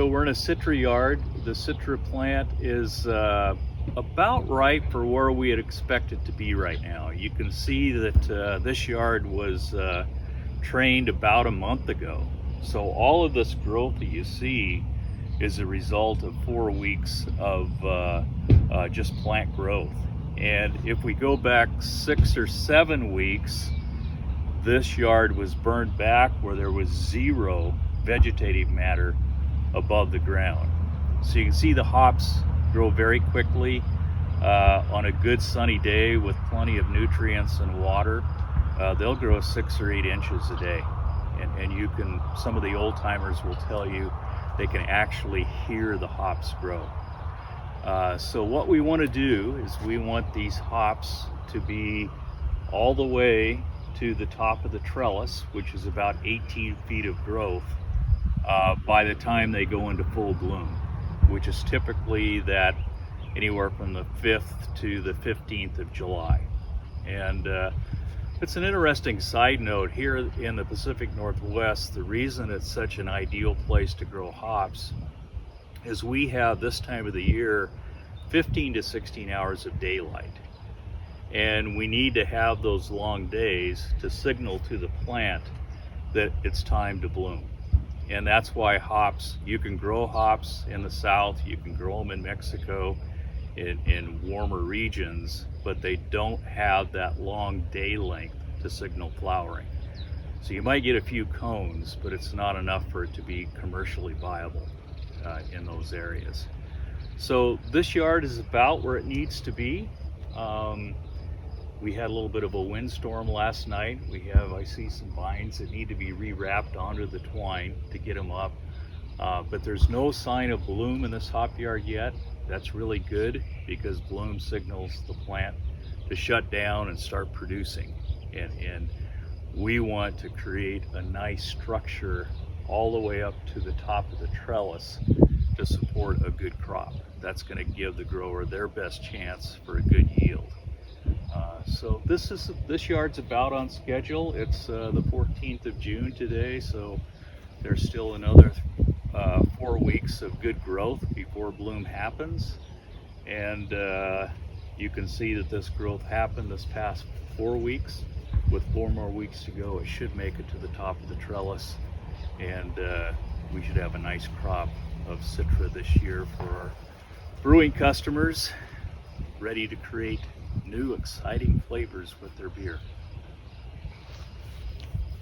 So we're in a Citra yard. The Citra plant is about right for where we had expected to be right now. You can see that this yard was trained about a month ago. So all of this growth that you see is a result of 4 weeks of just plant growth. And if we go back 6 or 7 weeks, this yard was burned back where there was zero vegetative matter above the ground. So you can see the hops grow very quickly on a good sunny day with plenty of nutrients and water. They'll grow 6 or 8 inches a day. And you can, some of the old timers will tell you they can actually hear the hops grow. So what we want to do is we want these hops to be all the way to the top of the trellis, which is about 18 feet of growth by the time they go into full bloom, which is typically that anywhere from the 5th to the 15th of July. And it's an interesting side note here in the Pacific Northwest. The reason it's such an ideal place to grow hops is we have this time of the year 15 to 16 hours of daylight. And we need to have those long days to signal to the plant that it's time to bloom. And that's why hops, you can grow hops in the south, you can grow them in Mexico, in warmer regions, but they don't have that long day length to signal flowering. So you might get a few cones, but it's not enough for it to be commercially viable in those areas. So this yard is about where it needs to be. We had a little bit of a windstorm last night. I see some vines that need to be rewrapped onto the twine to get them up. But there's no sign of bloom in this hop yard yet. That's really good because bloom signals the plant to shut down and start producing. And we want to create a nice structure all the way up to the top of the trellis to support a good crop. That's going to give the grower their best chance for a good yield. So this yard's about on schedule. It's the 14th of June today, so there's still another 4 weeks of good growth before bloom happens. And you can see that this growth happened this past 4 weeks. With 4 more weeks to go, it should make it to the top of the trellis, and we should have a nice crop of Citra this year for our brewing customers, ready to create new exciting flavors with their beer.